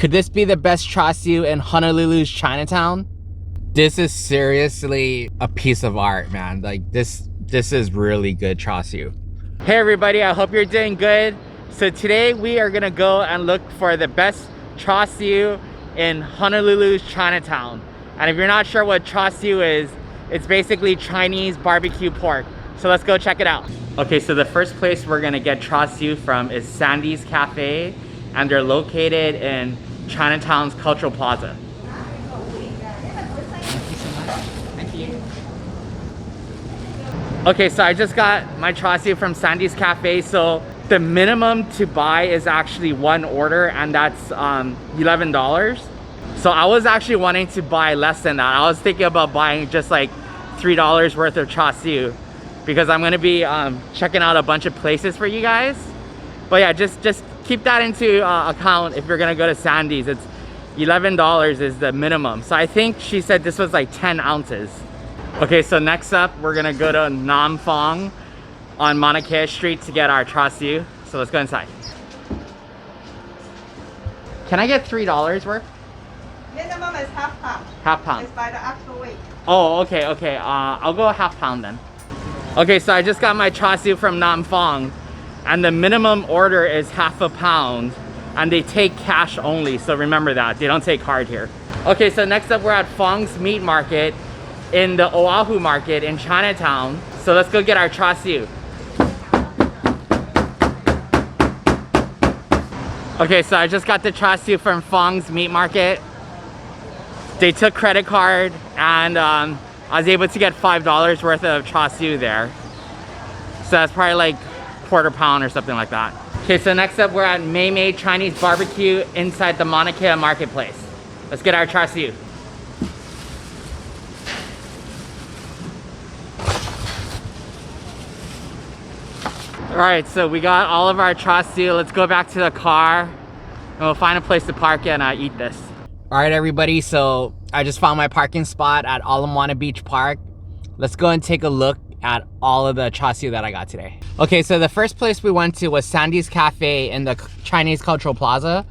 Could this be the best Char Siu in Honolulu's Chinatown? This is seriously a piece of art, man. Like this is really good Char Siu. Hey everybody, I hope you're doing good. So today we are gonna go and look for the best Char Siu in Honolulu's Chinatown. And if you're not sure what Char Siu is, it's basically Chinese barbecue pork. So let's go check it out. Okay, so the first place we're gonna get Char Siu from is Sandy's Cafe, and they're located in Chinatown's Cultural Plaza. Thank you. Okay, so I just got my Char Siu from Sandy's Cafe. So the minimum to buy is actually one order, and that's $11. So I was actually wanting to buy less than that. I was thinking about buying just like $3 worth of Char Siu, because I'm gonna be checking out a bunch of places for you guys. But yeah, just keep that into account if you're gonna go to Sandy's. It's $11 is the minimum. So I think she said this was like 10 ounces. Okay, so next up, we're gonna go to Nam Fong on Maunakea Street to get our Char Siu. So let's go inside. Can I get $3 worth? Minimum is half pound. Half pound. It's by the actual weight. Oh, okay. I'll go half pound then. Okay, so I just got my Char Siu from Nam Fong, and the minimum order is half a pound, and they take cash only, so remember that. They don't take card here. Okay, so next up we're at Fong's Meat Market in the Oahu Market in Chinatown. So let's go get our Char Siu. Okay, so I just got the Char Siu from Fong's Meat Market. They took credit card, and I was able to get $5 worth of Char Siu there. So that's probably like quarter pound or something like that. Okay, so next up we're at Mei Mei Chinese BBQ inside the Maunakea Marketplace. Let's get our Char Siu. Alright, so we got all of our Char Siu. Let's go back to the car and we'll find a place to park and eat this. Alright everybody, so I just found my parking spot at Ala Moana Beach Park. Let's go and take a look at all of the Char Siu that I got today. Okay, so the first place we went to was Sandy's Cafe in the Chinese Cultural Plaza.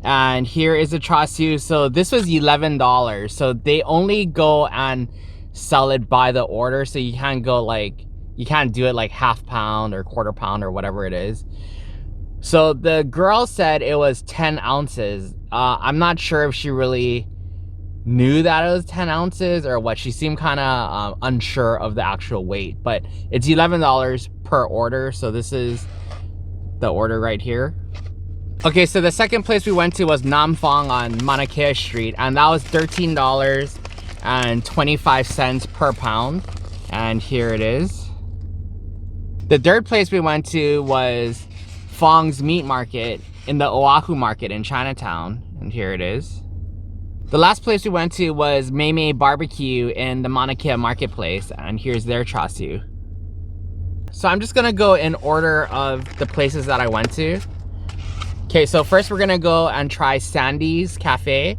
And here is the Char Siu. So this was $11. So they only go and sell it by the order. So you can't go like, you can't do it like half pound or quarter pound or whatever it is. So the girl said it was 10 ounces. I'm not sure if she really knew that it was 10 ounces or what. She seemed kind of unsure of the actual weight, but it's $11 per order. So this is the order right here. Okay, so the second place we went to was Nam Fong on Maunakea Street, and that was $13.25 per pound. And here it is. The third place we went to was Fong's Meat Market in the Oahu Market in Chinatown, and here it is. The last place we went to was Mei Mei Barbecue in the Maunakea Marketplace, and here's their Char Siu. So I'm just gonna go in order of the places that I went to. Okay, so first we're gonna go and try Sandy's Cafe.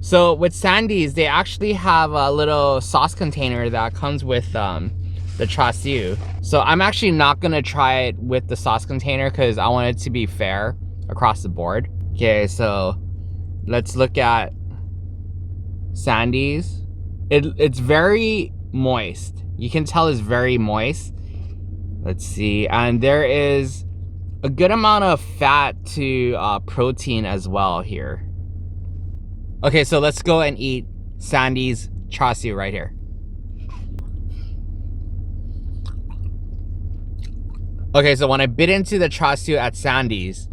So with Sandy's, they actually have a little sauce container that comes with the Char Siu. So I'm actually not gonna try it with the sauce container because I want it to be fair across the board. Okay, so let's look at Sandy's. It's very moist. You can tell it's very moist. Let's see, and there is a good amount of fat to protein as well here. Okay, so let's go and eat Sandy's Char Siu right here. Okay, so when I bit into the Char Siu at Sandy's,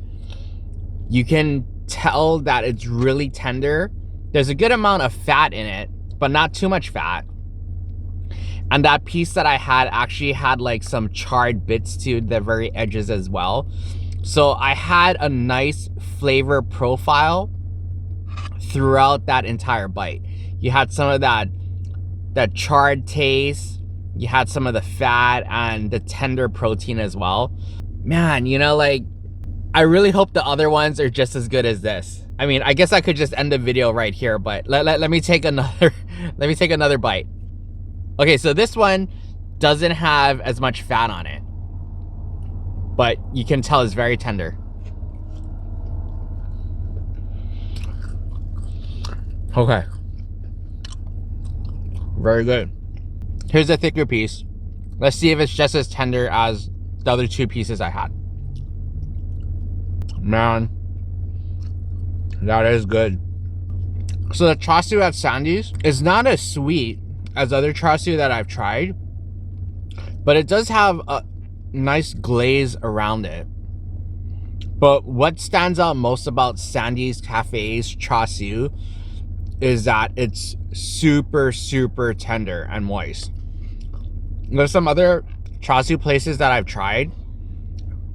you can tell that it's really tender. There's a good amount of fat in it, but not too much fat. And that piece that I had actually had like some charred bits to the very edges as well. So I had a nice flavor profile throughout that entire bite. You had some of that charred taste. You had some of the fat and the tender protein as well. Man, you know, like, I really hope the other ones are just as good as this. I mean, I guess I could just end the video right here, but let me take another let me take another bite. Okay, so this one doesn't have as much fat on it, but you can tell it's very tender. Okay. Very good. Here's a thicker piece. Let's see if it's just as tender as the other 2 pieces I had. Man, that is good. So the Char Siu at Sandy's is not as sweet as other Char Siu that I've tried, but it does have a nice glaze around it. But what stands out most about Sandy's Cafe's Char Siu is that it's super, super tender and moist. There's some other Char Siu places that I've tried.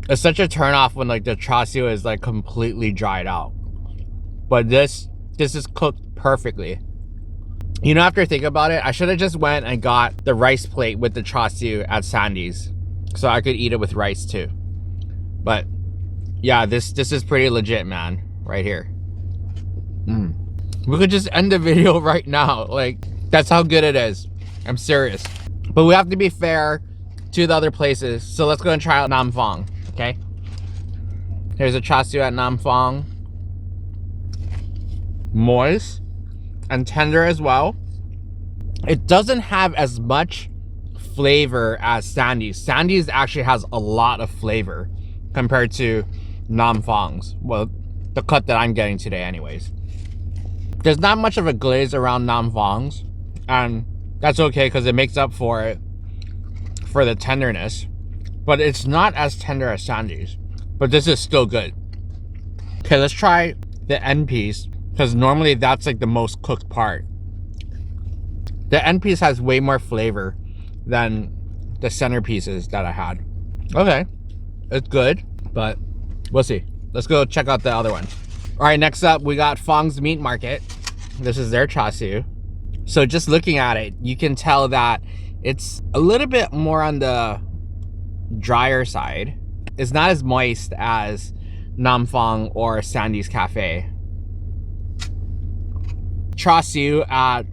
It's such a turnoff when like the Char Siu is like completely dried out. But this is cooked perfectly. You know, after thinking about it, I should have just went and got the rice plate with the Char Siu at Sandy's, so I could eat it with rice too. But yeah, this is pretty legit, man. Right here. We could just end the video right now. Like, that's how good it is. I'm serious. But we have to be fair to the other places. So let's go and try out Nam Phong, okay? Here's a Char Siu at Nam Phong. Moist and tender as well. It doesn't have as much flavor as Sandy's. Sandy's actually has a lot of flavor compared to Nam Phong's. Well, the cut that I'm getting today anyways. There's not much of a glaze around Nam Phong's, and that's okay because it makes up for it for the tenderness, but it's not as tender as Sandy's. But this is still good. Okay, let's try the end piece, because normally that's like the most cooked part. The end piece has way more flavor than the center pieces that I had. Okay, it's good, but we'll see. Let's go check out the other one. All right, next up we got Fong's Meat Market. This is their Char Siu. So just looking at it, you can tell that it's a little bit more on the drier side. It's not as moist as Nam Phong or Sandy's Cafe. Char Siu at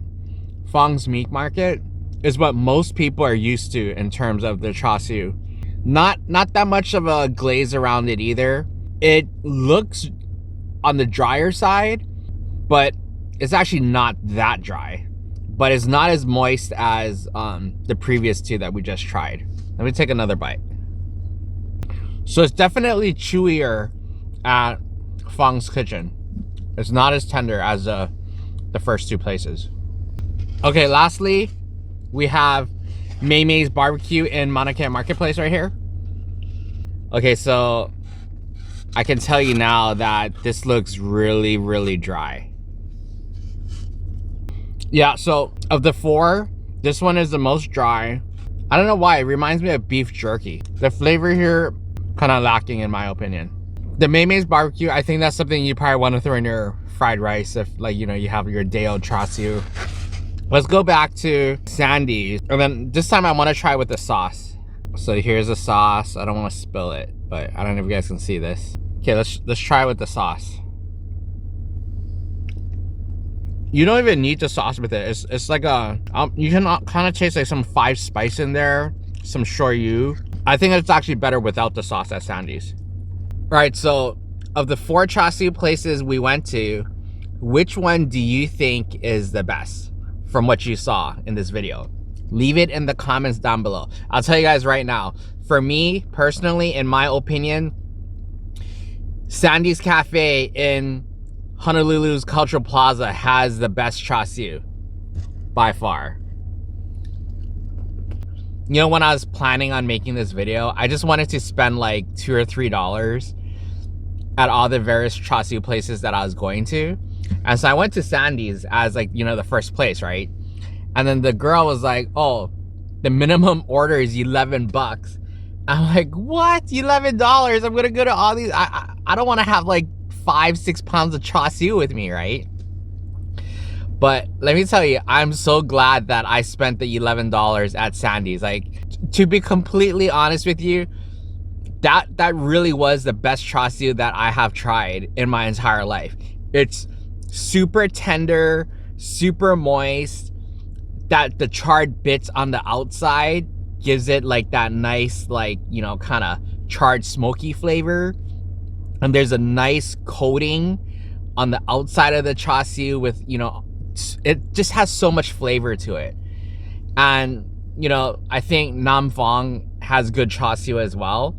Fong's Meat Market is what most people are used to in terms of the Char Siu. Not that much of a glaze around it either. It looks on the drier side, but it's actually not that dry. But it's not as moist as the previous 2 that we just tried. Let me take another bite. So it's definitely chewier at Fong's Kitchen. It's not as tender as the first 2 places. Okay, lastly, we have Mei Mei's Barbecue in Maunakea Marketplace right here. Okay, so I can tell you now that this looks really, really dry. Yeah, so of the 4, this one is the most dry. I don't know why, it reminds me of beef jerky. The flavor here, kind of lacking in my opinion. The Mei Mei's Barbecue, I think that's something you probably want to throw in your fried rice if, like, you know, you have your day old Char Siu. Let's go back to Sandy's, and then this time I want to try with the sauce. So here's the sauce. I don't want to spill it, but I don't know if you guys can see this. Okay, let's try with the sauce. You don't even need the sauce with it. It's like a you can kind of taste like some 5 spice in there, some Char Siu. I think it's actually better without the sauce at Sandy's. All right, so of the 4 Char Siu places we went to, which one do you think is the best from what you saw in this video? Leave it in the comments down below. I'll tell you guys right now, for me personally, in my opinion, Sandy's Cafe in Honolulu's Cultural Plaza has the best Char Siu by far. You know, when I was planning on making this video, I just wanted to spend like $2 or $3 at all the various Char Siu places that I was going to. And so I went to Sandy's as, like, you know, the first place, right? And then the girl was like, oh, the minimum order is 11 bucks. I'm like, what? $11? I'm gonna go to all these. I don't want to have like 5-6 pounds of Char Siu with me, right? But let me tell you, I'm so glad that I spent the $11 at Sandy's. Like, to be completely honest with you, that really was the best Char Siu that I have tried in my entire life. It's super tender, super moist. That the charred bits on the outside gives it like that nice, like, you know, kind of charred smoky flavor. And there's a nice coating on the outside of the Char Siu with, you know, it just has so much flavor to it. And you know, I think Nam Fong has good Char Siu as well.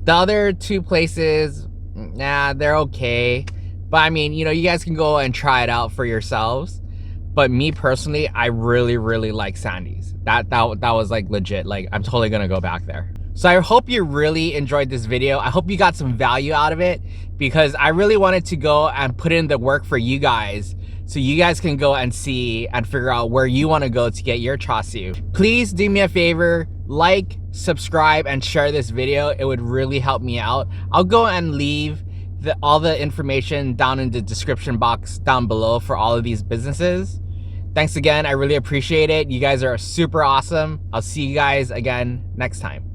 The other two places, nah, they're okay. But I mean, you know, you guys can go and try it out for yourselves. But me personally, I really, really like Sandy's. That was like legit. Like, I'm totally gonna go back there. So I hope you really enjoyed this video. I hope you got some value out of it, because I really wanted to go and put in the work for you guys, so you guys can go and see and figure out where you want to go to get your Char Siu. Please do me a favor, like, subscribe, and share this video. It would really help me out. I'll go and leave all the information down in the description box down below for all of these businesses. Thanks again. I really appreciate it. You guys are super awesome. I'll see you guys again next time.